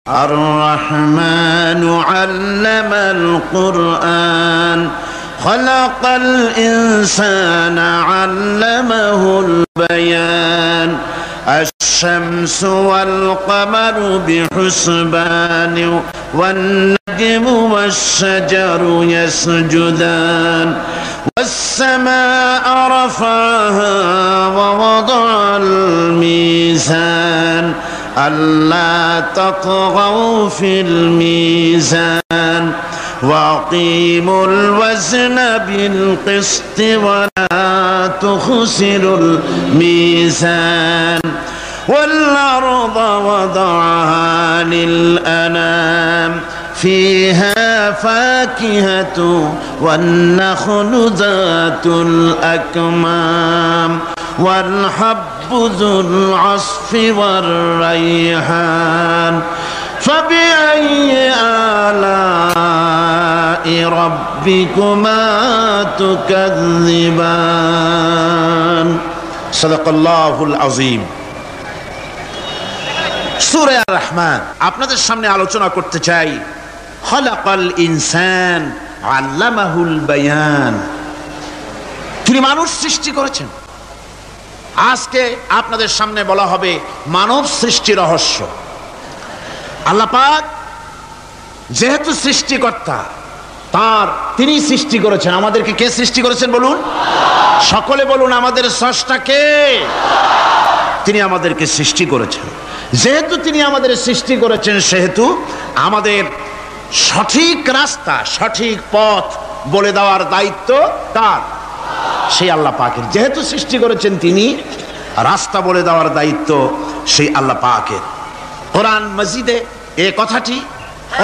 الرحمن علم القرآن خلق الإنسان علمه البيان الشمس والقمر بحسبان والنجم والشجر يسجدان والسماء رفعها ووضع الميزان ألا تطغوا في الميزان وأقيموا الوزن بالقسط ولا تخسروا الميزان والأرض وضعها للأنام فيها فاكهة والنخل ذات الأكمام والحب ذو العصف والريحان فبأي آلاء ربكما تكذبان صدق الله العظيم। সূরা আর রহমান আপনাদের সামনে আলোচনা করতে চাই। খলাকাল ইনসান আল্লামাহুল বায়ান, তিনি মানুষ সৃষ্টি করেছেন। আজকে আপনাদের সামনে বলা হবে মানব সৃষ্টি রহস্য। আল্লাহ পাক যেহেতু সৃষ্টিকর্তা, তিনি সৃষ্টি করেছেন। আমাদেরকে কে সৃষ্টি করেছেন বলুন? সকলে বলুন, আমাদের স্রষ্টা কে? তিনি আমাদেরকে সৃষ্টি করেছেন। যেহেতু তিনি আমাদের সৃষ্টি করেছেন, সেহেতু আমাদের সঠিক রাস্তা, সঠিক পথ বলে দেওয়ার দায়িত্ব কার? সেই আল্লাহ পাকের। যেহেতু সৃষ্টি করেছেন তিনি, রাস্তা বলে দেওয়ার দায়িত্ব সেই আল্লাহ পাকের। কোরআন মাজিদে এই কথাটি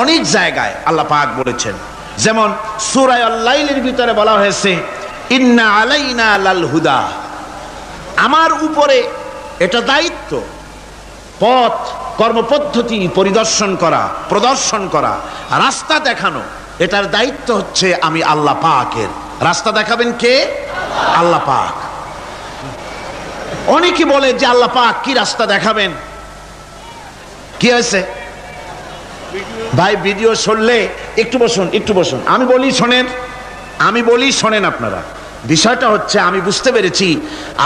অনেক জায়গায় আল্লাহ পাক বলেছেন। যেমন সূরা আল-লাইলের ভিতরে বলা হয়েছে, ইন্না আলাইনা লাল হুদা, আমার উপরে এটা দায়িত্ব, পথ কর্মপদ্ধতি পরিদর্শন করা, প্রদর্শন করা, রাস্তা দেখানো, এটার দায়িত্ব হচ্ছে আমি আল্লাহ পাকের। রাস্তা দেখাবেন কে? আল্লাহ পাক। অনেকে বলে যে আল্লাহ পাক কি রাস্তা দেখাবেন? কি হয়েছে ভাই? ভিডিও শুনলে একটু বসুন, আমি বলি শোনেন আপনারা। বিষয়টা হচ্ছে, আমি বুঝতে পেরেছি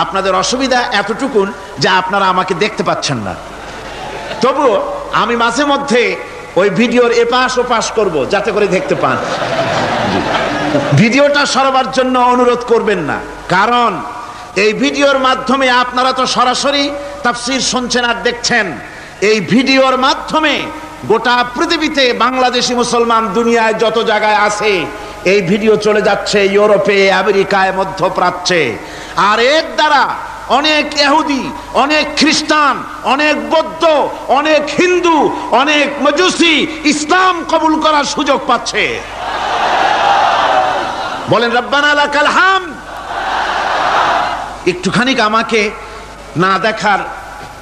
আপনাদের অসুবিধা এতটুকুন যে আপনারা আমাকে দেখতে পাচ্ছেন না। তবুও আমি মাঝে মধ্যে ওই ভিডিওর এপাশ ওপাশ করব যাতে করে দেখতে পান। ভিডিওটা সরাবার জন্য অনুরোধ করবেন না, কারণ এই ভিডিওর মাধ্যমে আপনারা তো সরাসরি তাফসীর শুনছেন আর দেখছেন। এই ভিডিওর মাধ্যমে গোটা পৃথিবীতে বাংলাদেশি মুসলমান দুনিয়ায় যত জায়গায় আছে, এই ভিডিও চলে যাচ্ছে ইউরোপে, আমেরিকায়, মধ্যপ্রাচ্যে। আর এর দ্বারা অনেক ইহুদি, অনেক খ্রিস্টান, অনেক বৌদ্ধ, অনেক হিন্দু, অনেক মজুসি ইসলাম কবুল করার সুযোগ পাচ্ছে। বলেন রব্বানা লাকাল হামদ। একটুখানি আমাকে না দেখার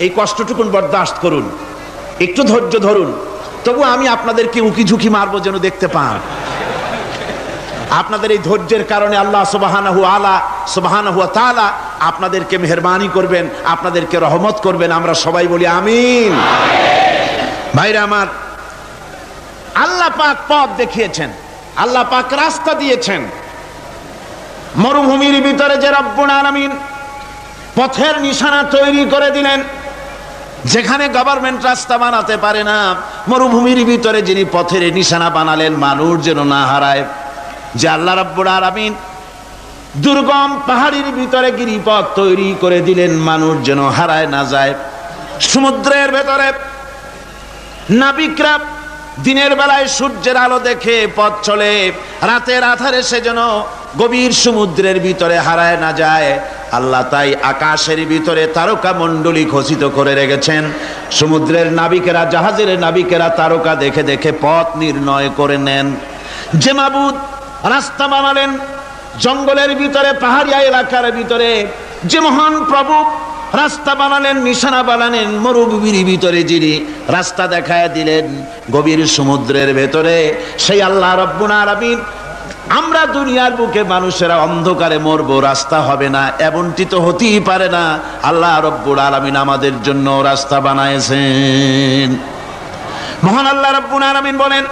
এই কষ্টটুকুন বরদাস্ত করুন, একটু ধৈর্য ধরুন। তবু আমি আপনাদেরকে উকি ঝুঁকি মারবো যেন দেখতে পান। আপনাদের এই ধৈর্যের কারণে আল্লাহ সুবহানাহু ওয়া তাআলা আপনাদেরকে মেহেরবানি করবেন, আপনাদেরকে রহমত করবেন। আমরা সবাই বলি আমিন। ভাইরা আমার, আল্লাহ পাক পথ দেখিয়েছেন, আল্লাহ পাক রাস্তা দিয়েছেন। মরুভূমির ভিতরে যে রব্বুল আলামিন পথের নিশানা তৈরি করে দিলেন, যেখানে গভর্নমেন্ট রাস্তা বানাতে পারে না, মরুভূমির ভিতরে যিনি পথের নিশানা বানালেন মানুষ যেন না হারায়। যে আল্লাহ রাব্বুল আলামিন দুর্গম পাহাড়ের ভিতরে গিরিপথ তৈরি করে দিলেন, মানুষ যেন হারায় না যায়। সমুদ্রের ভেতরে নাবিকরা দিনের বেলায় সূর্যের আলো দেখে পথ চলে, রাতের আধারে সে যেন গভীর সমুদ্রের ভিতরে হারায় না যায়। আল্লাহ তাই আকাশের ভিতরে তারকা মণ্ডলী খচিত করে রেখেছেন। সমুদ্রের নাবিকেরা, জাহাজের নাবিকেরা তারকা দেখে দেখে পথ নির্ণয় করে নেন। যে মাবুদ রাস্তা বানালেন জঙ্গলের ভিতরে, পাহাড়িয়া এলাকার ভিতরে, যে মহান প্রভু রাস্তা বানালেন, নিশানা বানালেন মরুভূমির ভিতরে, যিনি রাস্তা দেখায় দিলেন গভীর সমুদ্রের ভেতরে, সেই আল্লাহ রাব্বুল আলামিন আমরা দুনিয়ার বুকে মানুষেরা অন্ধকারে মরবো, রাস্তা হবে না, এমনটি তো হতেই পারে না। আল্লাহ রব্বুল আলামিন আমাদের জন্য রাস্তা বানায়েছেন। মহান আল্লাহ রাব্বুল আলামিন বলেন,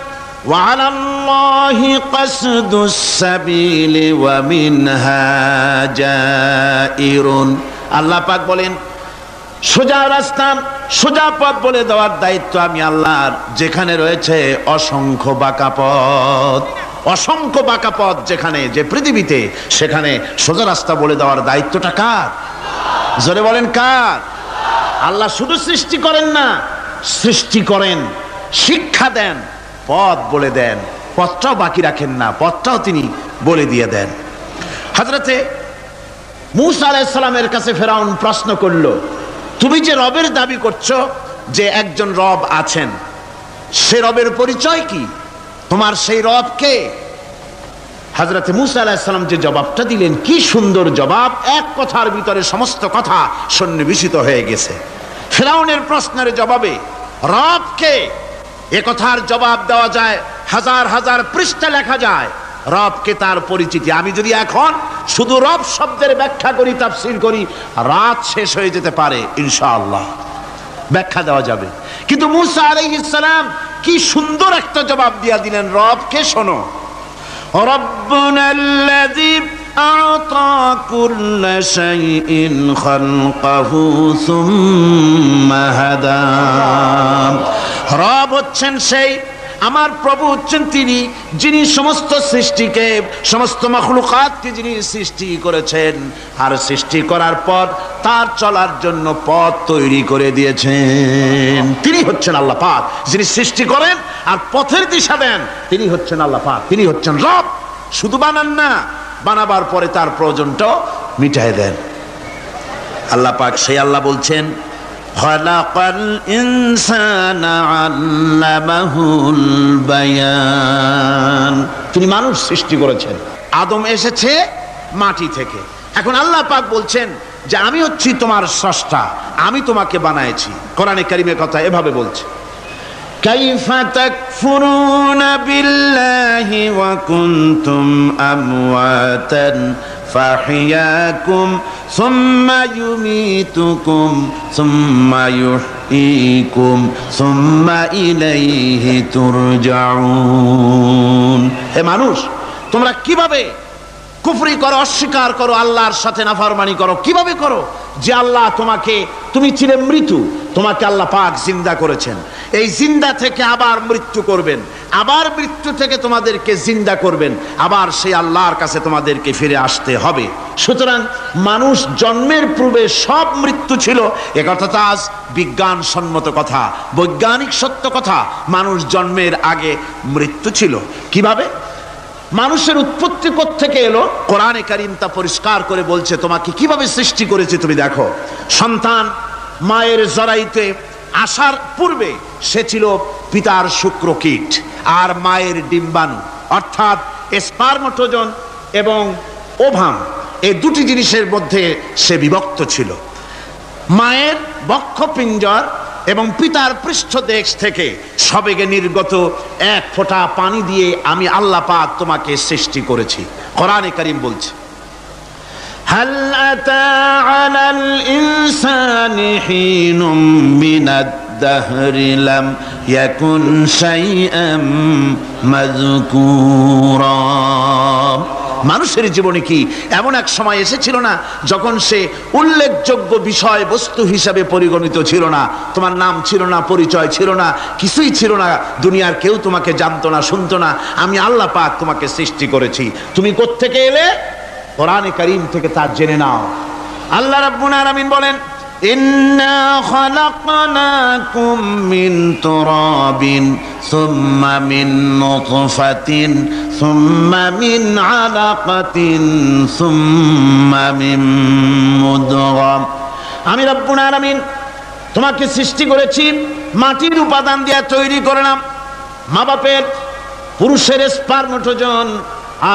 ওয়ালাল্লাহি কাসদুস সাবিলি ওয়া মিনহা জাইরুন। আল্লাহ পাক বলেন, সোজা রাস্তা, সোজা পথ বলে দেওয়ার দায়িত্ব আমি আল্লাহর, যেখানে রয়েছে অসংখ্য বাঁকা পথ। অসংখ্য বাঁকা পথ যেখানে, যে পৃথিবীতে, সেখানে সোজা রাস্তা বলে দেওয়ার দায়িত্বটা কার? জোরে বলেন কার? আল্লাহ শুধু সৃষ্টি করেন না, সৃষ্টি করেন, শিক্ষা দেন, পথ বলে দেন, পথটাও বাকি রাখেন না, পথটাও তিনি বলে দিয়ে দেন। হযরতে মূসা আলাইহিস সালামের কাছে ফেরাউন প্রশ্ন করলো, তুমি যে রবের দাবি করছো, যে একজন রব আছেন, সে রবের পরিচয় কি? তোমার সেই রব কে? হযরতে মূসা আলাইহিস সালাম যে জবাবটা দিলেন, কি সুন্দর জবাব! এক কথার ভিতরে সমস্ত কথা সন্নিবেশিত হয়ে গেছে। ফেরাউনের প্রশ্নের জবাবে রব কে, এ কথার জবাব দেওয়া যায়, হাজার হাজার পৃষ্ঠা লেখা যায়। রবকে, তার পরিচিতি। আমি যদি এখন শুধু রব শব্দের ব্যাখ্যা করি, তাফসীর করি, রাত শেষ হয়ে যেতে পারে, ইনশাআল্লাহ ব্যাখ্যা দেওয়া যাবে। কিন্তু মূসা আলাইহিস সালাম কি সুন্দর একটা জবাব দিয়া দিলেন, রবকে শোনো। রব্বুনাল্লাযী আ'তা কুল্লা শাইইন খালকাহু সুম্মা হাদা। রব হচ্ছেন সেই, আমার প্রভু হচ্ছেন তিনি, যিনি সমস্ত সৃষ্টিকে, সমস্ত মাখলুকাতকে যিনি সৃষ্টি করেছেন, আর সৃষ্টি করার পর তার চলার জন্য পথ তৈরি করে দিয়েছেন। তিনি হচ্ছেন আল্লাহ পাক, যিনি সৃষ্টি করেন আর পথের দিশা দেন। তিনি হচ্ছেন আল্লাহ পাক, তিনি হচ্ছেন রব। শুধু বানান না, বানাবার পরে তার প্রয়োজনটাও মিটায় দেন। আল্লাহ পাক সেই আল্লাহ বলছেন, খালাকাল ইনসানা আল্লামাহুল বায়ান। তিনি মানুষ সৃষ্টি করেছেন। আদম এসেছে মাটি থেকে। এখন আল্লাহ পাক বলছেন যে আমি হচ্ছি তোমার স্রষ্টা, আমি তোমাকে বানাইছি। কোরআনে কারীমে কথা এভাবে বলছে, কাইফা তাকফুরুনা বিল্লাহি ওয়া কুনতুম আমওয়াতান ফাহিয়াকুম সুম্মা ইউমীতুকুম সুম্মা ইউহয়ীকুম সুম্মা ইলাইহি তুরজাউন। হে মানুষ, তোমরা কিভাবে কুফরি করো, অস্বীকার করো, আল্লাহর সাথে নাফরমানি করো? কিভাবে করো? যে আল্লাহ তোমাকে, তুমি ছিলে মৃত্যু, তোমাকে আল্লাহ পাক জিন্দা করেছেন। এই জিন্দা থেকে আবার মৃত্যু করবেন, আবার মৃত্যু থেকে তোমাদেরকে জিন্দা করবেন, আবার সেই আল্লাহর কাছে তোমাদেরকে ফিরে আসতে হবে। সুতরাং মানুষ জন্মের পূর্বে সব মৃত্যু ছিল, একথা তো আজ বিজ্ঞানসম্মত কথা, বৈজ্ঞানিক সত্য কথা। মানুষ জন্মের আগে মৃত্যু ছিল। কিভাবে? মানুষের উৎপত্তি কোত্থেকে এলো? কোরআনে কারীম তা পরিষ্কার করে বলছে, তোমাকে কিভাবে সৃষ্টি করেছে তুমি দেখো। সন্তান মায়ের জরায়ুতে আসার পূর্বে সে ছিল পিতার শুক্রকীট আর মায়ের ডিম্বাণু, অর্থাৎ স্পার্মটোজন এবং ওভাম, এই দুটি জিনিসের মধ্যে সে বিভক্ত ছিল। মায়ের বক্ষপিঞ্জর এবং পিতার পৃষ্ঠদেশ থেকে সবেগে নির্গত এক ফোঁটা পানি দিয়ে আমি আল্লাহ পাক তোমাকে সৃষ্টি করেছি। কোরআনে কারীম বলছে, হাল আতা আলাল ইনসানি হিনুম মিনাদ দাহরি লাম ইয়াকুন শাইআম মাযকুরা। মানুষের জীবনে কি এমন এক সময় এসেছিল না যখন সে উল্লেখযোগ্য বিষয় বস্তু হিসাবে পরিগণিত ছিল না? তোমার নাম ছিল না, পরিচয় ছিল না, কিছুই ছিল না, দুনিয়ার কেউ তোমাকে জানতো না, শুনতো না। আমি আল্লাহ পাক তোমাকে সৃষ্টি করেছি। তুমি কোত্থেকে এলে? কোরআনে কারীম থেকে তা জেনে নাও। আল্লাহ রাব্বুল আলামিন বলেন, ইন্না খালাকনাকুম মিন তুরাবিন সুম্মা মিন নুতফাতিন সুম্মা মিন আলাকাতিন সুম্মা মিন মুদগাম। আমি রব্বুল আলামিন তোমাকে সৃষ্টি করেছি, মাটির উপাদান দিয়ে তৈরি করলাম। মা বাপের, পুরুষের স্পার্মটোজন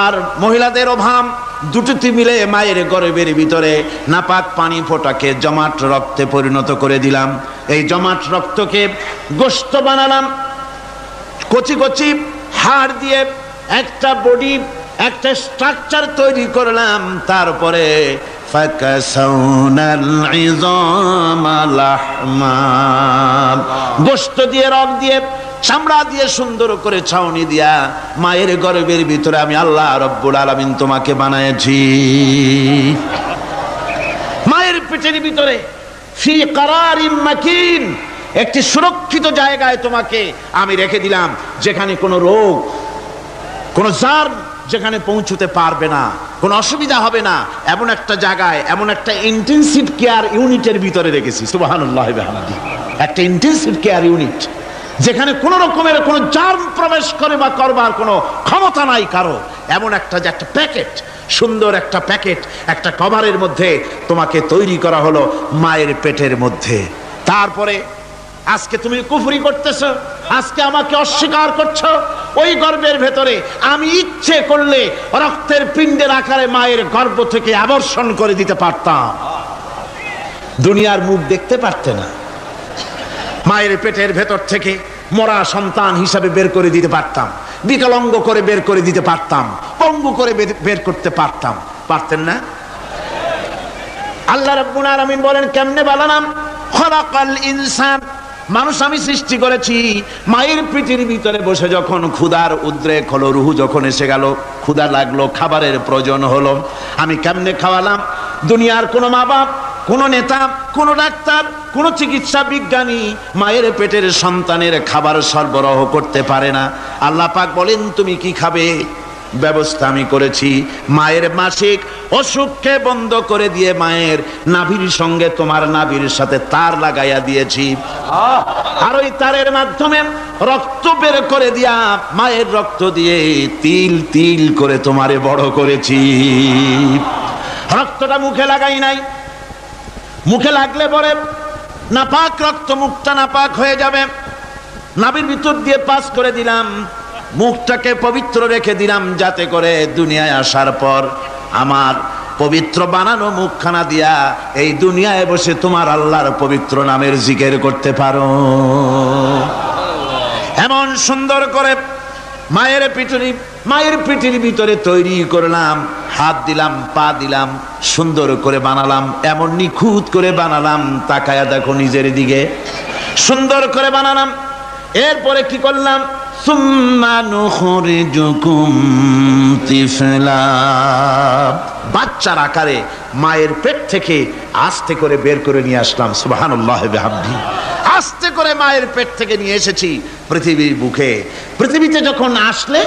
আর মহিলাদের ওভাম দুটোতে মিলে মায়ের গর্ভের ভিতরে নাপাক পানি ফোঁটাকে জমাট রক্তে পরিণত করে দিলাম। এই জমাট রক্তকে গোশত বানালাম, কচি কচি হাড় দিয়ে একটা বডি, একটা স্ট্রাকচার তৈরি করলাম। তারপরে ফাকাসাউনাল ইযামা লাহমা, গোশত দিয়ে, রক দিয়ে চামড়া দিয়ে সুন্দর করে ছাউনি দিয়া মায়ের গর্ভের ভিতরে আমি আল্লাহ রব্বুল আলামিন তোমাকে বানাইছি। মায়ের পেটের ভিতরে ফি কারারিম মাকিন, একটি সুরক্ষিত জায়গায় তোমাকে আমি রেখে দিলাম, যেখানে কোনো রোগ, কোনো জার্ম যেখানে পৌঁছতে পারবে না, কোনো অসুবিধা হবে না, এমন একটা জায়গায়, এমন একটা ইন্টেনসিভ কেয়ার ইউনিটের ভিতরে রেখেছি। সুবহানাল্লাহ ওয়া বিহামদিহি। একটা ইন্টেনসিভ কেয়ার ইউনিট, যেখানে কোনো রকমের কোনো জার্ম প্রবেশ করে বা করবার কোনো ক্ষমতা নাই কারো, এমন একটা যে একটা প্যাকেট, সুন্দর একটা প্যাকেট, একটা কভারের মধ্যে তোমাকে তৈরি করা হলো মায়ের পেটের মধ্যে। তারপরে আজকে তুমি কুফরি করতেছো, আজকে আমাকে অস্বীকার করছো। ওই গর্ভের ভেতরে আমি ইচ্ছে করলে রক্তের পিণ্ডের আকারে মায়ের গর্ভ থেকে আবর্ষণ করে দিতে পারতাম, দুনিয়ার মুখ দেখতে পারতে না। মায়ের পেটের ভেতর থেকে মরা সন্তান হিসাবে বের করে দিতে পারতাম, বিকলাঙ্গ করে বের করে দিতে পারতাম, পঙ্গু করে বের করতে পারতাম, পারতেন না? আল্লাহ রাব্বুল আলামিন বলেন কেমনে বানালাম? খলাকাল ইনসান, মানুষ আমি সৃষ্টি করেছি মায়ের পেটের ভিতরে বসে। যখন ক্ষুধার উদ্রেক হলো, রুহু যখন এসে গেল, ক্ষুধা লাগলো, খাবারের প্রয়োজন হলো, আমি কেমনে খাওয়ালাম? দুনিয়ার কোনো মা বাপ, কোনো নেতা, কোনো ডাক্তার, কোনো চিকিৎসা বিজ্ঞানী মায়ের পেটের সন্তানের খাবার সরবরাহ করতে পারে না। আল্লাহ পাক বলেন তুমি কি খাবে? ব্যবস্থা আমি করেছি। মায়ের মাসিক অসুখকে বন্ধ করে দিয়ে মায়ের নাভির সঙ্গে তোমার নাভির সাথে তার লাগাইয়া দিয়েছি, আর ওই তারের মাধ্যমে রক্ত বের করে দিয়া মায়ের রক্ত দিয়ে তিল তিল করে তোমারে বড় করেছি। রক্তটা মুখে লাগাই নাই, মুখে লাগলে পরে নাপাক রক্ত, মুখটা নাপাক হয়ে যাবে। নাভির ভিতর দিয়ে পাস করে দিলাম, মুখটাকে পবিত্র রেখে দিলাম, যাতে করে দুনিয়ায় আসার পর আমার পবিত্র বানানো মুখখানা দিয়া এই দুনিয়ায় বসে তোমার আল্লাহর পবিত্র নামের জিকির করতে পারো। এমন সুন্দর করে মায়ের পিঠের ভিতরে তৈরি করলাম, হাত দিলাম, পা দিলাম, সুন্দর করে বানালাম, এমন নিখুঁত করে বানালাম, তাকায়া দেখো নিজের দিকে, সুন্দর করে বানালাম। এরপরে কি করলাম? সুম্মা নুখরিজুকুম তিফলা, বাচ্চার আকারে মায়ের পেট থেকে আস্তে করে বের করে নিয়ে আসলাম। সুবহানাল্লাহ ওয়া বিহামদিহি। আস্তে করে মায়ের পেট থেকে নিয়ে এসেছি পৃথিবীর বুকে। পৃথিবীতে যখন আসলে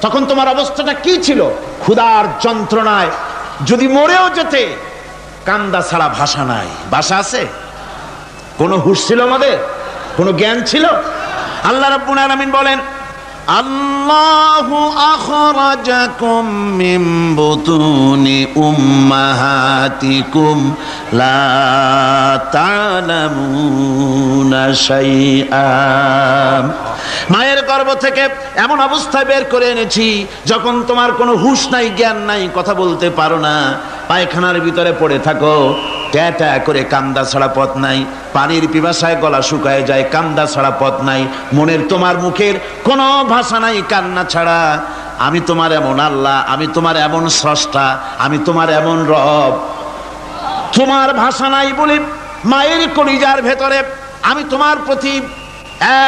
তখন তোমার অবস্থাটা কি ছিল? ক্ষুধার যন্ত্রণায় যদি মরেও যেতে, কান্দা ছাড়া ভাষা নাই। ভাষা আছে? কোনো হুঁশ ছিল আমাদের? কোনো জ্ঞান ছিল? আল্লাহ রাব্বুল আলামিন বলেন আল্লাহু আখরাজাকুম মিন বুতুনি উম্মাহাতিকুম লা তা'লামুনা শাইআ, মায়ের গর্ভ থেকে এমন অবস্থায় বের করে এনেছি যখন তোমার কোনো হুঁশ নাই, জ্ঞান নাই, কথা বলতে পারো না, পায়খানার ভিতরে পড়ে থাকো, ট্যাটা করে, কান্দা ছাড়া পথ নাই, পানির পিপাসায় গলা শুকায় যায়, কান্দা ছাড়া পথ নাই, মনের তোমার মুখের কোনো ভাষা নাই কান্না ছাড়া। আমি তোমার এমন আল্লাহ, আমি তোমার এমন স্রষ্টা, আমি তোমার এমন রব, তোমার ভাষা নাই বলে মায়ের কলিজার ভেতরে আমি তোমার প্রতি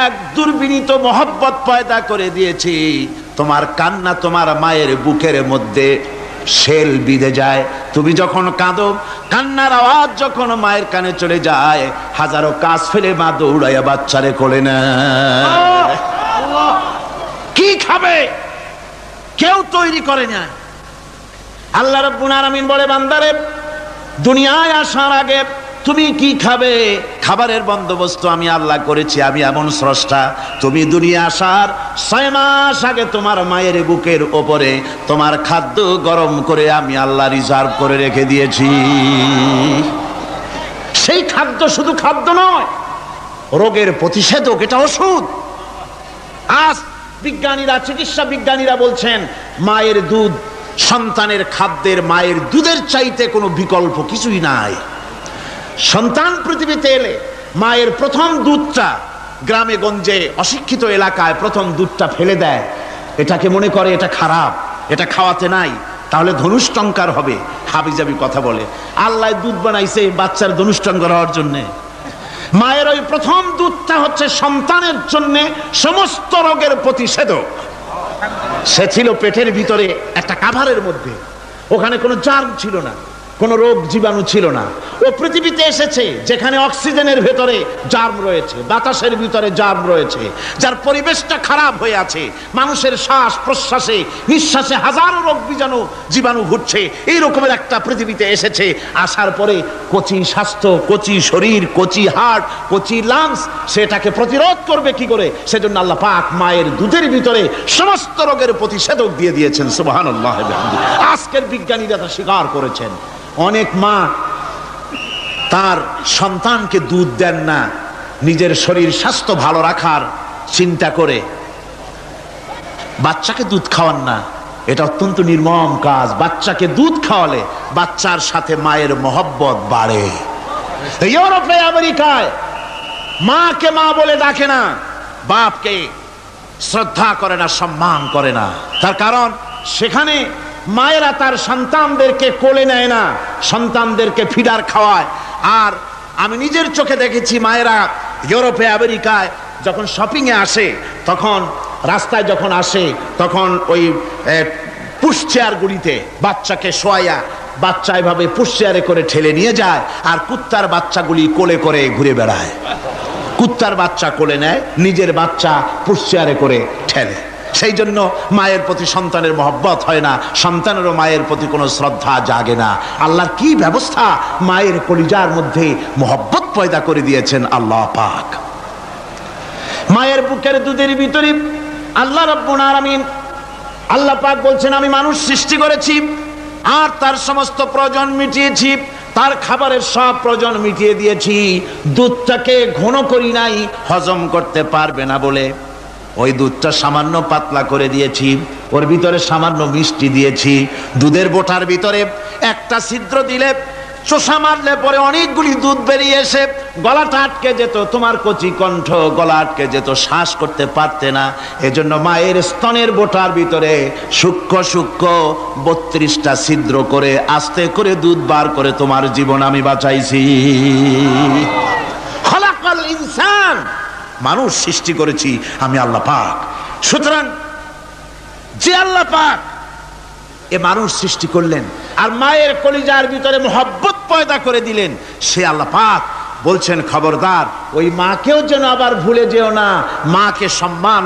এক দুর্বিনীত মহব্বত পয়দা করে দিয়েছি। তোমার কান্না তোমার মায়ের বুকের মধ্যে শেল বিঁধে যায়। তুমি যখন কাঁদো, কান্নার আওয়াজ যখন মায়ের কানে চলে যায়, হাজারো কাজ ফেলে মা দৌড়াইয়া বাচ্চারে কোলে নেয়। কি খাবে কেউ তৈরি করে না। আল্লাহ রাব্বুল আলামিন বলে বান্দারে, দুনিয়ায় আসার আগে তুমি কি খাবে, খাবারের বন্দোবস্ত আমি আল্লাহ করেছি, আমি এমন স্রষ্টা। তুমি দুনিয়া আসার 6 মাস আগে তোমার মায়ের বুকের ওপরে তোমার খাদ্য গরম করে আমি আল্লাহ রিজার্ভ করে রেখে দিয়েছি। সেই খাদ্য শুধু খাদ্য নয়, রোগের প্রতিষেধক, এটা ওষুধ। আজ বিজ্ঞানীরা, চিকিৎসা বিজ্ঞানীরা বলছেন মায়ের দুধ সন্তানের খাদ্যের, মায়ের দুধের চাইতে কোনো বিকল্প কিছুই নাই। সন্তান পৃথিবীতে এলে মায়ের প্রথম দুধটা, গ্রামে গঞ্জে অশিক্ষিত এলাকায় প্রথম দুধটা ফেলে দেয়, এটাকে মনে করে এটা খারাপ, এটা খাওয়াতে নাই, তাহলে ধনুষ্টঙ্কার হবে, হাবিজাবি কথা বলে। আল্লাহ দুধ বানাইছে বাচ্চার ধনুষ্টঙ্কার হওয়ার জন্যে। মায়ের ওই প্রথম দুধটা হচ্ছে সন্তানের জন্য সমস্ত রোগের প্রতিষেধক। সে ছিল পেটের ভিতরে একটা কাভারের মধ্যে, ওখানে কোনো জার্ম ছিল না, কোনো রোগ জীবাণু ছিল না। ও পৃথিবীতে এসেছে যেখানে অক্সিজেনের ভেতরে জার্ম রয়েছে, বাতাসের ভিতরে জার্ম রয়েছে, যার পরিবেশটা খারাপ হয়ে আছে, মানুষের শ্বাস প্রশ্বাসে নিঃশ্বাসে হাজারো রোগ জীবাণু ঘুরছে। এই রকমের একটা পৃথিবীতে এসেছে। আসার পরে কচি স্বাস্থ্য, কচি শরীর, কচি হার্ট, কচি লাংস, সেটাকে প্রতিরোধ করবে কি করে? সেজন্য আল্লাহ পাক মায়ের দুধের ভিতরে সমস্ত রোগের প্রতিষেধক দিয়ে দিয়েছেন। সুবহানাল্লাহ। আজকের বিজ্ঞানীরা তা স্বীকার করেছেন। অনেক মা তার সন্তানকে দুধ দেন না নিজের শরীর স্বাস্থ্য ভালো রাখার চিন্তা করে, বাচ্চাকে দুধ খাওয়ান না। এটা অত্যন্ত নির্মম কাজ। বাচ্চাকে দুধ খাওয়ালে বাচ্চার সাথে মায়ের মহব্বত বাড়ে। ইউরোপে, আমেরিকায় মাকে মা বলে ডাকে না, বাপকে শ্রদ্ধা করে না, সম্মান করে না। তার কারণ সেখানে মায়েরা তার সন্তানদেরকে কোলে নেয় না, সন্তানদেরকে ফিডার খাওয়ায়। আর আমি নিজের চোখে দেখেছি মায়েরা ইউরোপে, আমেরিকায় যখন শপিং এ আসে, তখন রাস্তায় যখন আসে, তখন ওই পুশ চেয়ারগুলিতে বাচ্চাকে শোয়াইয়া বাচ্চা এভাবে পুশ চেয়ারে করে ঠেলে নিয়ে যায়, আর কুত্তার বাচ্চাগুলি কোলে করে ঘুরে বেড়ায়। কুত্তার বাচ্চা কোলে নেয়, নিজের বাচ্চা পুশ চেয়ারে করে ঠেলে। সেই জন্য মায়ের প্রতি সন্তানের মহব্বত হয় না, সন্তানেরও মায়ের প্রতি কোনো শ্রদ্ধা জাগে না। আল্লাহর কি ব্যবস্থা! মায়ের কলিজার মধ্যে মহব্বত পয়দা করে দিয়েছেন আল্লাহ পাক। মায়ের বুকের দুধের ভিতরে আল্লাহ রাব্বুল আলামিন, আল্লাহ পাক বলছেন, আমি মানুষ সৃষ্টি করেছি আর তার সমস্ত প্রয়োজন মিটিয়েছি, তার খাবারের সব প্রয়োজন মিটিয়ে দিয়েছি। দুধটাকে ঘন করি নাই হজম করতে পারবে না বলে, ওই দুধটা সামান্য পাতলা করে দিয়েছি, ওর ভিতরে সামান্য মিষ্টি দিয়েছি। দুধের বোটার ভিতরে একটা ছিদ্র দিলে, চোষা মারলে পরে অনেকগুলি দুধ বেরিয়ে এসে গলাটা আটকে যেত, তোমার কচি কণ্ঠ গলা আটকে যেত, শ্বাস করতে পারতে না। এজন্য মায়ের স্তনের বোটার ভিতরে সূক্ষ্ম সূক্ষ্ম 32টা ছিদ্র করে আস্তে করে দুধ বার করে তোমার জীবন আমি বাঁচাইছি। খলাকাল ইনসান, মানুষ সৃষ্টি করেছি আমি আল্লাহ পাক। সুতরাং যে আল্লাহ পাক এ মানুষ সৃষ্টি করলেন আর মায়ের কলিজার ভিতরে মহব্বত পয়দা করে দিলেন, সে আল্লাহ পাক বলছেন, খবরদার ওই মাকেও যেন আবার ভুলে যেও না। মাকে সম্মান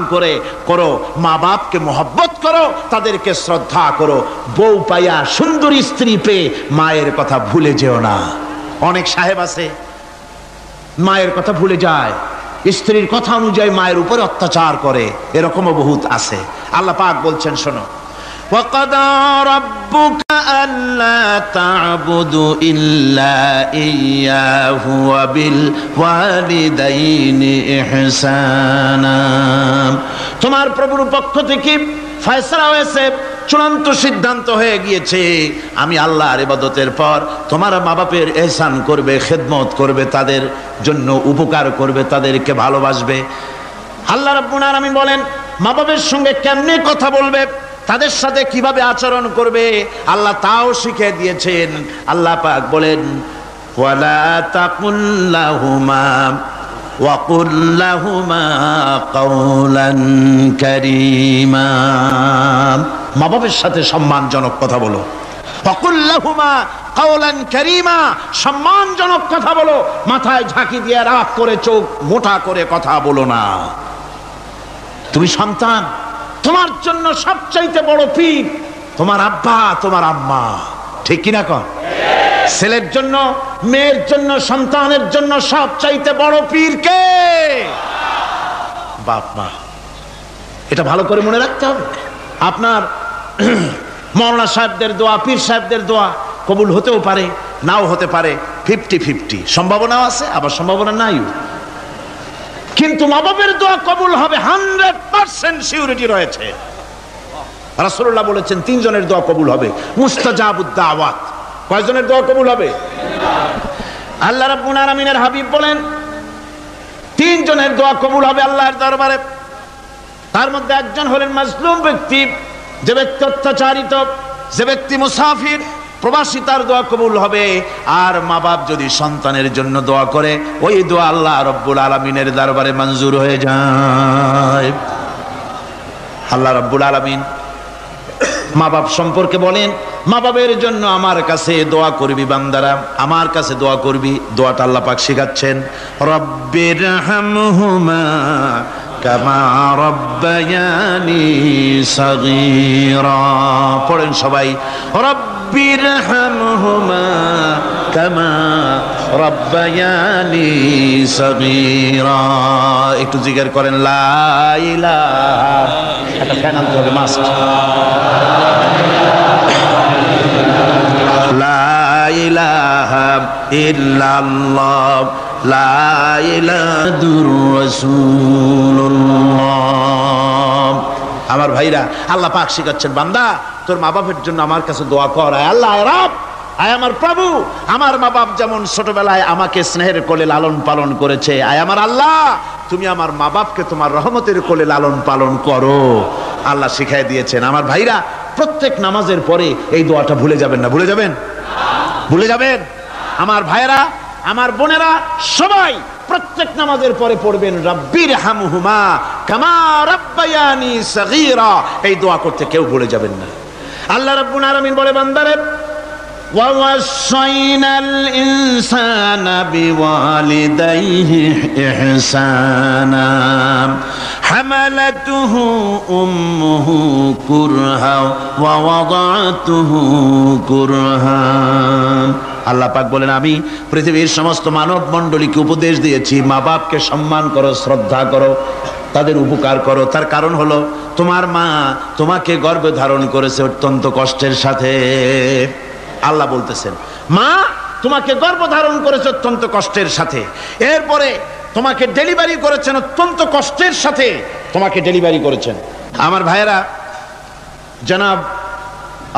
করো, মা বাপকে মহব্বত করো, তাদেরকে শ্রদ্ধা করো। বউ পাইয়া, সুন্দরী স্ত্রী পেয়ে মায়ের কথা ভুলে যেও না। অনেক সাহেব আছে মায়ের কথা ভুলে যায়, স্ত্রীর কথা অনুযায়ী মায়ের উপরে অত্যাচার করে, এরকমও বহুত আছে। আল্লাহ পাক বলছেন, শোনো, وَقَضَى رَبُّكَ أَلَّا تَعْبُدُوا إِلَّا إِيَّاهُ وَبِالْوَالِدَيْنِ إِحْسَانًا। তোমার প্রভুর পক্ষ থেকে ফয়সালা হয়েছে, চূড়ান্ত সিদ্ধান্ত হয়ে গিয়েছে, আমি আল্লাহর ইবাদতের পর তোমার মা বাপের ইহসান করবে, খেদমত করবে, তাদের জন্য উপকার করবে, তাদেরকে ভালোবাসবে। আল্লাহ রাব্বুল আলামিন বলেন, মা বাপের সঙ্গে কেমনে কথা বলবে, তাদের সাথে কিভাবে আচরণ করবে, আল্লাহ তাও শিখিয়ে দিয়েছেন। আল্লাহ পাক বলেন, ওয়ালা তাকুল লাহুমা ওয়া কুল লাহুমা কাওলান কারীমা। মা বাবার সাথে সম্মানজনক কথা বলো। ওয়া কুল লাহুমা কাওলান কারীমা, সম্মানজনক কথা বলো। মাথায় ঝাঁকি দিয়ে রাগ করে চোখ মোটা করে কথা বলো না। তুমি সন্তান, তোমার জন্য সবচাইতে বড় পীর তোমার আব্বা, তোমার আম্মা, ঠিক কিনা কন? ছেলের জন্য, মেয়ের জন্য, সন্তানের জন্য সবচাইতে বড় পীর কে? বাপ মা। এটা ভালো করে মনে রাখতে হবে। আপনার মাওলানা সাহেবদের দোয়া, পীর সাহেবদের দোয়া কবুল হতেও পারে, নাও হতে পারে, 50-50 সম্ভাবনাও আছে, আবার সম্ভাবনা নাই। কিন্তু মা বাপের দোয়া কবুল হবে 100% সিউরিটি রয়েছে। রাসূলুল্লাহ বলেছেন 3 জনের দোয়া কবুল হবে, মুস্তাজাবুদ দাওয়াত। কয়জনের দোয়া কবুল হবে? আল্লাহ রাব্বুল আলামিনের হাবিব বলেন 3 জনের দোয়া কবুল হবে আল্লাহর দরবারে। তার মধ্যে একজন হলেন মাজলুম ব্যক্তি, যে ব্যক্তি অত্যাচারিত, যে ব্যক্তি মুসাফির, প্রবাসী তার দোয়া কবুল হবে। আর মা বাপ যদি সন্তানের জন্য দোয়া করে, ওই দোয়া আল্লাহ রব্বুল আলামিনের দরবারে মঞ্জুর হয়ে যায়। আল্লাহ রব্বুল আলামিন মা বাপ সম্পর্কে বলেন, মা বাবের জন্য আমার কাছে দোয়া করবি বান্দারা, আমার কাছে দোয়া করবি। দোয়াটা আল্লাহ পাক শিখাচ্ছেন, রব্বির হামহুমা কামা রব্বায়ানি সগীরা। পড়েন সবাই, রব্বির হামহুমা কামা রব্বায়ানি সগীরা। একটু জিকির করেন, লা ইলাহা, একটা ফ্যান আনতে হবে, মাস্ক। লা ইলাহা ইল্লাল্লাহ, লা ইলাহাদুর রাসূলুল্লাহ। আমার ভাইরা, আল্লাহ পাক শিখাচ্ছেন, বান্দা তোর মা বাপের জন্য আমার কাছে দোয়া কর। আয় আল্লাহ, আয় রব, আয় আমার প্রভু, আমার মা বাপ যেমন ছোটবেলায় আমাকে স্নেহের কোলে লালন পালন করেছে, আয় আমার আল্লাহ তুমি আমার মা বাপকে তোমার রহমতের কোলে লালন পালন করো। আল্লাহ শিখাই দিয়েছেন। আমার ভাইরা, প্রত্যেক নামাজের পরে এই দোয়াটা ভুলে যাবেন না। ভুলে যাবেন? ভুলে যাবেন? আমার ভাইরা, আমার বোনেরা, সবাই প্রত্যেক নামাজের পরে পড়বেন, রব্বির হামহুমা কামা রব্বায়ানি সগীরা। এই দোয়া করতে কেউ ভুলে যাবেন না। আল্লাহ রাব্বুল আলামিন বলে, বান্দারে وَوَصَّيْنَا الْإِنسَانَ بِوَالِدَيْهِ إِحْسَانًا حَمَلَتْهُ أُمُّهُ كُرْهًا وَوَضَعَتْهُ كُرْهًا। আল্লাহ পাক বলেন, আমি পৃথিবীর সমস্ত মানব মণ্ডলীকে উপদেশ দিয়েছি, মা বাপকে সম্মান করো, শ্রদ্ধা করো, তাদের উপকার করো। তার কারণ হলো, তোমার মা তোমাকে গর্ভে ধারণ করেছে অত্যন্ত কষ্টের সাথে। আল্লাহ বলতেছেন, মা তোমাকে গর্ভধারণ করেছে অত্যন্ত কষ্টের সাথে, এরপরে তোমাকে ডেলিভারি করেছেন অত্যন্ত কষ্টের সাথে, তোমাকে ডেলিভারি করেছেন। আমার ভাইয়েরা, জনাব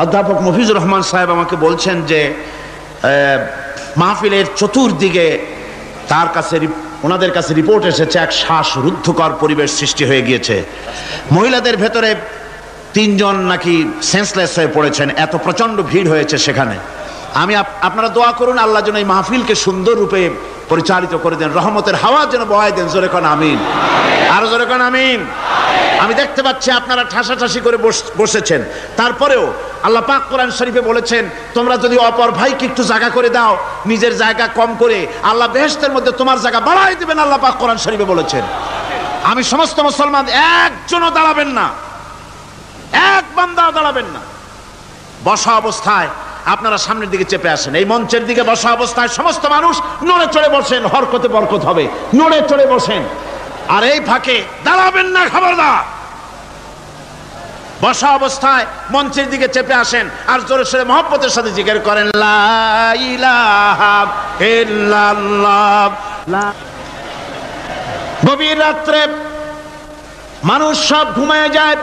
অধ্যাপক মফিজুর রহমান সাহেব আমাকে বলছেন যে মাহফিলের চতুর্দিকে তার কাছে, ওনাদের কাছে রিপোর্ট এসেছে, এক শ্বাসরুদ্ধকর পরিবেশ সৃষ্টি হয়ে গিয়েছে। মহিলাদের ভেতরে 3 জন নাকি সেন্সলেস হয়ে পড়েছেন, এত প্রচন্ড ভিড় হয়েছে সেখানে। আমি আপনারা দোয়া করুন, আল্লাহ যেন এই মাহফিলকে সুন্দর রূপে পরিচালিত করে দেন, রহমতের হাওয়া যেন বহায় দেন। জোরে কোন আমিন, আরো জোরে কোন আমিন। আমি দেখতে পাচ্ছি আপনারা ঠাসাঠাসি করে বসেছেন, তারপরেও আল্লাহ পাক কোরআন শরীফে বলেছেন, তোমরা যদি অপর ভাইকে একটু জায়গা করে দাও, নিজের জায়গা কম করে, আল্লাহ বেহেশতের মধ্যে তোমার জায়গা বাড়াই দিবেন। আল্লাহ পাক কোরআন শরীফে বলেছেন। আমি সমস্ত মুসলমান, একজনও দাঁড়াবেন না, এক বান্দাও দাঁড়াবেন না। বসা অবস্থায় আপনারা সামনের দিকে চেপে আসেন, এই মঞ্চের দিকে বসা অবস্থায় সমস্ত মানুষ নড়ে চড়ে বসেন, হরকতে বরকত হবে, নড়ে চড়ে বসেন। আর এই ফাঁকে দাঁড়াবেন না, খবরদার। বসা অবস্থায় মঞ্চের দিকে চেপে আসেন, আর জোরে সোরে মহব্বতের সাথে জিকির করেন, লা ইলাহা ইল্লাল্লাহ। গভীর রাত্রে মানুষ সব ঘুমিয়ে যায়,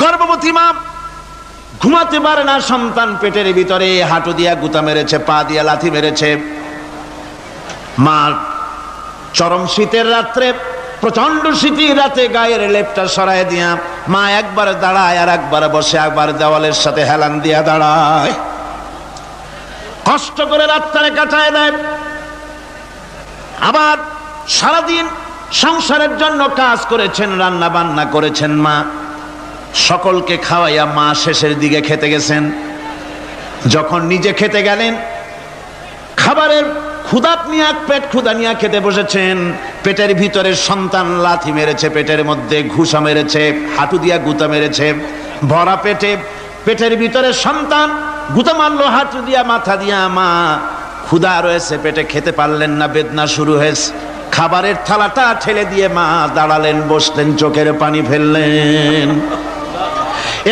গর্ভবতী মা ঘুমাতে পারে না, সন্তান পেটের ভিতরে, হাঁটু দিয়া গুতা মেরেছে, পা দিয়া লাথি মেরেছে। মা চরম শীতের রাত্রে, প্রচন্ড শীতের রাতে গায়ের লেপটা সরায় দিয়া মা একবার দাঁড়ায়, আর একবার বসে, একবার দেওয়ালের সাথে হেলান দিয়া দাঁড়ায়, কষ্ট করে রাতটারে কাটায় দেয়। আবার সারাদিন সংসারের জন্য কাজ করেছেন, রান্না বান্না করেছেন মা, সকলকে খাওয়াইয়া মা শেষের দিকে খেতে গেছেন। যখন নিজে খেতে গেলেন, খাবারের ক্ষুধাত নিয়ে, পেট ক্ষুধা নিয়ে খেতে বসেছেন, পেটের ভিতরে সন্তান লাথি মেরেছে, পেটের মধ্যে ঘুষা মেরেছে, হাঁটু দিয়া গুতা মেরেছে, ভরা পেটে, পেটের ভিতরে সন্তান গুতা মারলো হাঁটু দিয়া, মাথা দিয়া। মা ক্ষুধা রয়েছে, পেটে খেতে পারলেন না, বেদনা শুরু হয়েছে। খাবারের থালাটা ঠেলে দিয়ে মা দাঁড়ালেন, বসলেন, চোখের পানি ফেললেন।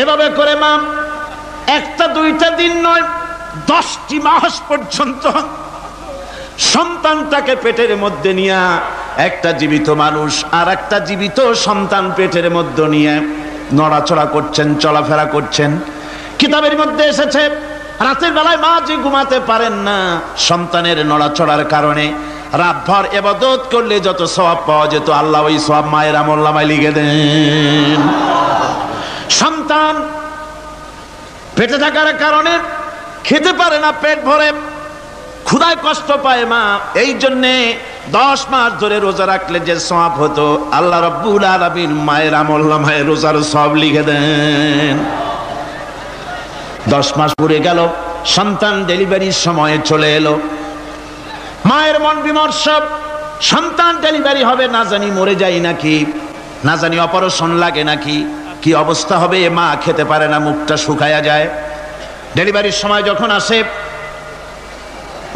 এভাবে করে মা একটা দুইটা দিন নয়, 10টি মাস পর্যন্ত সন্তানটাকে পেটের মধ্যে নিয়ে, একটা জীবিত মানুষ আর একটা জীবিত সন্তান পেটের মধ্যে নিয়ে নড়াচড়া করছেন, চলাফেরা করছেন। কিতাবের মধ্যে এসেছে, রাতের বেলায় মা যে ঘুমাতে পারেন না, সন্তানের নড়াচড়ার কারণে রাতভর ইবাদত করলে যত সওয়াব পাওয়া যেত, আল্লাহ ওই সওয়াব মায়ের আমলনামায় লিখে দেন। সন্তান পেটে থাকার কারণে খেতে পারে না পেট ভরে, ক্ষুধায় কষ্ট পায় মা। এই জন্যে 10 মাস ধরে রোজা রাখলে যে সওয়াব হতো, আল্লাহ রাব্বুল আলামিন মায়ের আমলনামায় রোজার সওয়াব লিখে দেন। 10 মাস পুরে গেল, সন্তান ডেলিভারির সময়ে চলে এলো। মায়ের মন বিমর্ষ, সন্তান ডেলিভারি হবে, না জানি মরে যাই নাকি, না জানি অপারেশন লাগে নাকি, কি অবস্থা হবে। মা খেতে পারে না, মুখটা শুকায়া যায়। ডেলিভারির সময় যখন আসে,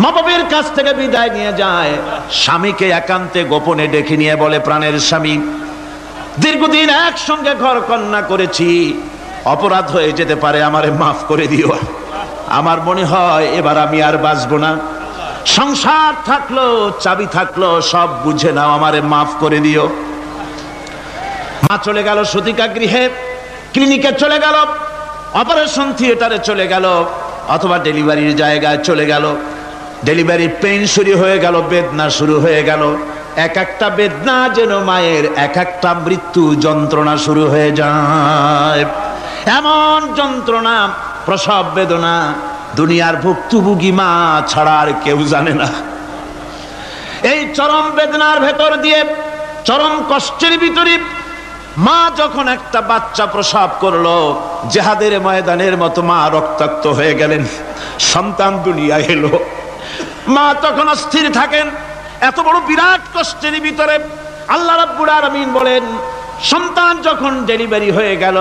মা বাবার কাছ থেকে বিদায় নিয়ে যায়, স্বামীকে একান্তে গোপনে ডেকে নিয়ে বলে, প্রাণের স্বামী, দীর্ঘদিন একসঙ্গে ঘর কন্যা করেছি, অপরাধ হয়ে যেতে পারে, আমারে মাফ করে দিও। আমার মনে হয় এবার আমি আর বাঁচবো না। সংসার থাকলো, চাবি থাকলো, সব বুঝে নাও, আমারে মাফ করে দিও। মা চলে গেল সতিকা গৃহে, ক্লিনিকে চলে গেল, অপারেশন থিয়েটারে চলে গেল, অথবা ডেলিভারির জায়গায় চলে গেল। ডেলিভারির পেইন শুরু হয়ে গেল, বেদনা শুরু হয়ে গেল। এক একটা বেদনা যেন মায়ের এক একটা মৃত্যু যন্ত্রণা শুরু হয়ে যায়। এমন যন্ত্রণা, প্রসব বেদনা দুনিয়ার ভুক্তভোগী মা ছাড়া আর কেউ জানে না। এই চরম বেদনার ভেতর দিয়ে, চরম কষ্টের ভিতরে মা যখন একটা বাচ্চা প্রসব করলো, জিহাদের ময়দানের মতো মা রক্তাক্ত হয়ে গেলেন, সন্তান দুনিয়ায় এলো। মা তখন অস্থির থাকেন। এত বড় বিরাট কষ্টের ভিতরে আল্লাহ রাব্বুল আলামিন বলেন, সন্তান যখন ডেলিভারি হয়ে গেল,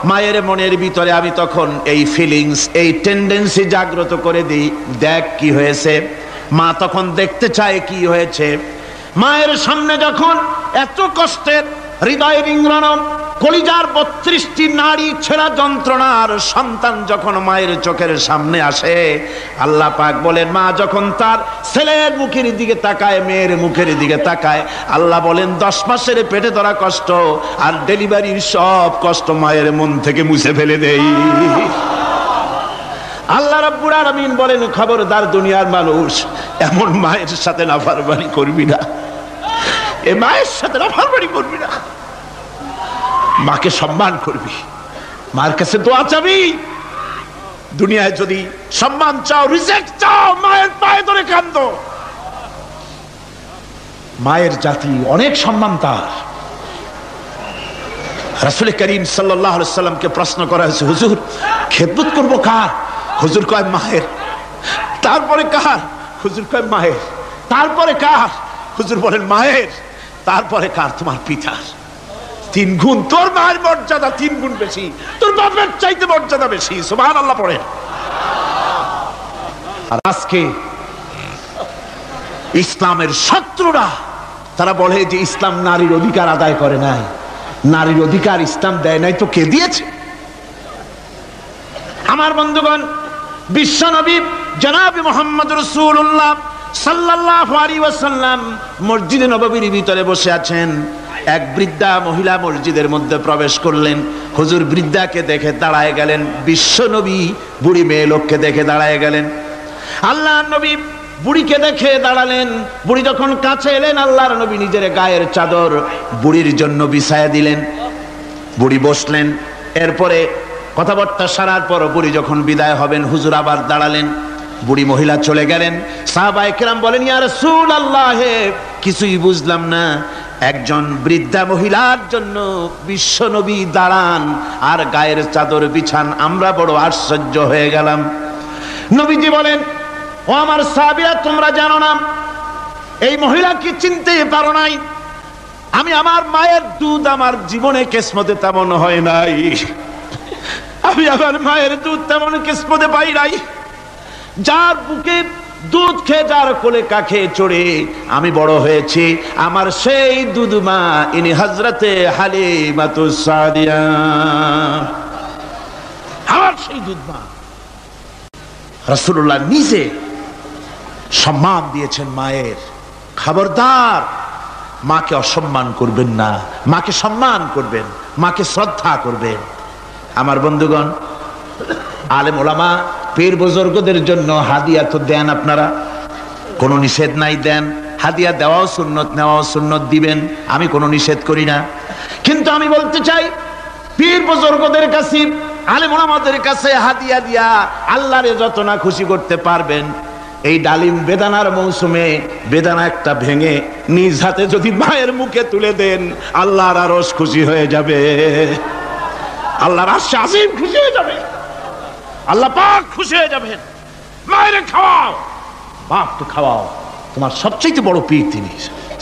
মায়ের মনের ভিতরে আমি তখন এই ফিলিংস, এই টেন্ডেন্সি জাগ্রত করে দিই, দেখ কি হয়েছে। মা তখন দেখতে চায় কি হয়েছে। মায়ের সামনে যখন এত কষ্টের, হৃদয় রিংড়ানো, কলিজার 32টি নাড়ি ছেঁড়া যন্ত্রণার সন্তান যখন মায়ের চোখের সামনে আসে, আল্লাহ পাক বলেন, মা যখন তার ছেলের মুখের দিকে তাকায়, মেয়ের মুখের দিকে তাকায়, আল্লাহ বলেন 10 মাসের পেটে ধরা কষ্ট আর ডেলিভারির সব কষ্ট মায়ের মন থেকে মুছে ফেলে দেই। আল্লাহ রাব্বুল আলামিন বলেন, খবরদার দুনিয়ার মানুষ, এমন মায়ের সাথে নাফরমানি করবি না, এ মায়ের সাথে নাফরমানি করবি না, মাকে সম্মান করবি, মার কাছে দোয়া চাবি। দুনিয়ায় যদি সম্মান চাও, রিজেক্ট চাও, মায়ের পায়ে ধরে কাঁদো। মায়ের জাতি অনেক সম্মান তার। রাসূল করিম সাল্লাল্লাহু আলাইহি সাল্লামকে প্রশ্ন করা হয়েছে, হুজুর খেদমত করব কার? হুজুর কয় মায়ের। তারপরে কার? হুজুর কয় মায়ের। তারপরে কার? হুজুর বলেন মায়ের। তারপরে কার? তোমার পিতার। 3 গুণ। তোর মায়ের মর্যাদা 3 গুণ বেশি, তোর বাপের চাইতে মর্যাদা বেশি। সুবহানাল্লাহ পড়েন। আর আজকে ইসলামের শত্রুরা তারা বলে যে ইসলাম নারীর অধিকার আদায় করে নাই। নারীর অধিকার ইসলাম দেয় নাই তো কে দিয়েছে? আমার বন্ধুগণ, বিশ্বনবী জনাব মুহাম্মদ রাসূলুল্লাহ সাল্লাল্লাহু আলাইহি ওয়াসাল্লাম মসজিদে নববীর ভিতরে বসে আছেন। এক বৃদ্ধা মহিলা মসজিদের মধ্যে প্রবেশ করলেন। হুজুর বৃদ্ধাকে দেখে দাঁড়ায় গেলেন, বিশ্বনবী বুড়ি মেয়ে লোককে দেখে দাঁড়ায় গেলেন। আল্লাহর নবী বুড়িকে দেখে দাঁড়ালেন। বুড়ি যখন কাছে এলেন, আল্লাহর নবী নিজের গায়ের চাদর বুড়ির জন্য বিছায়া দিলেন। বুড়ি বসলেন। এরপরে কথাবার্তা সারার পর বুড়ি যখন বিদায় হবেন, হুজুর আবার দাঁড়ালেন। বুড়ি মহিলা চলে গেলেন। সাহাবায়ে কেরাম বলেন, ইয়া রাসূলুল্লাহ, কিছুই বুঝলাম না, একজন বৃদ্ধা মহিলার জন্য বিশ্বনবী দাঁড়ান আর গায়ের চাদর বিছান, আমরা বড় আশ্চর্য হয়ে গেলাম। নবীজি বলেন, ও আমার সাহাবীরা, তোমরা জানো না, এই মহিলা কি চিনতে পারো নাই? আমি আমার মায়ের দুধ আমার জীবনে কিসমতে তেমন হয় নাই। আমি আমার মায়ের দুধ তেমন কিসমতে পাই নাই। যার বুকে দুধ খেয়ে, যার কোলে কাখে চড়ে আমি বড় হয়েছি, আমার সেই দুধ মা, ইনি হযরতে হালিমাতুস সাদিয়া, আমার সেই দুধ মা। রাসূলুল্লাহ নিজে সম্মান দিয়েছেন মায়ের। খবরদার মাকে অসম্মান করবেন না, মাকে সম্মান করবেন, মাকে শ্রদ্ধা করবেন। আমার বন্ধুগণ, আলেম ওলামা পীর বুজুর্গদের জন্য হাদিয়া তো দেন, আপনারা কোনো নিষেধ নাই, দেন। হাদিয়া দেওয়াও সুন্নত, নেওয়াও সুন্নত, দিবেন, আমি কোনো নিষেধ করি না। কিন্তু আমি বলতে চাই, পীর বুজুর্গদের কাছে আলেম ওলামাদের কাছে হাদিয়া দিয়া আল্লাহরে যত না খুশি করতে পারবেন, এই ডালিম বেদানার মৌসুমে বেদানা একটা ভেঙে নিজ হাতে যদি মায়ের মুখে তুলে দেন, আল্লাহর আরশ খুশি হয়ে যাবে, আল্লাহর আরশ আজিম খুশি হয়ে যাবে, আল্লাহ পাক খুশি হয়ে যাবেন। মায়ের খাওয়াও, বাপকে খাওয়াও, তোমার সবচেয়ে বড় পীর তিনি।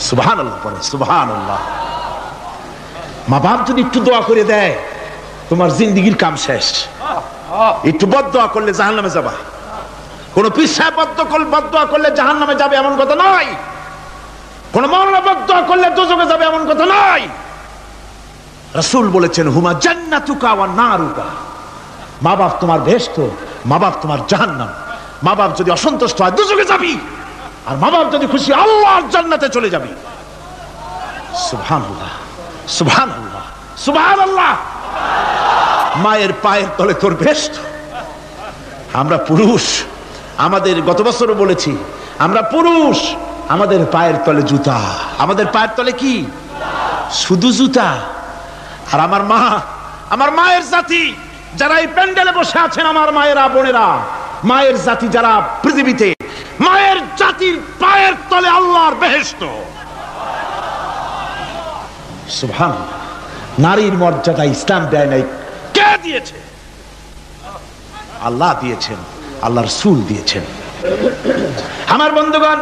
সুবহানাল্লাহ পড়ে, সুবহানাল্লাহ। মা বাপ যদি একটু দোয়া করে দেয়, তোমার জিন্দেগির কাম শেষ। একটু বদদোয়া করলে জাহান্নামে যাবা। কোন পীর সাহেব বদদোয়া করলে জাহান্নামে যাবে এমন কথা নয়। কোন মাওলানা বদদোয়া করলে দোজখে যাবে এমন কথা নয়। রাসূল বলেছেন, হুমা জান্নাতুকা ওয়া নারুকা। মা বাপ তোমার বেহেশত, মা বাপ তোমার জাহান্নাম। মা বাপ যদি অসন্তুষ্ট হয় দোজখে যাবি, আর মা বাপ যদি খুশি আল্লাহর জান্নাতে চলে যাবি। সুবহানাল্লাহ, সুবহানাল্লাহ, সুবহানাল্লাহ। মায়ের পায়ের তলে তোর বেহেশত। আমরা পুরুষ, আমাদের গত বছরও বলেছি, আমরা পুরুষ, আমাদের পায়ের তলে জুতা। আমাদের পায়ের তলে কি? শুধু জুতা। আর আমার মা, আমার মায়ের জাতি যারা এই প্যান্ডেলে বসে আছেন, আমার মায়েরা বোনেরা, মায়ের জাতি যারা পৃথিবীতে, মায়ের জাতির পায়ের তলে আল্লাহর বেহেশত। সুবহানাল্লাহ। নারীর মর্যাদা ইসলাম দেয় নাই, কে দিয়েছে? আল্লাহ দিয়েছেন, আল্লাহর রাসূল দিয়েছেন। আমার বন্ধুগণ,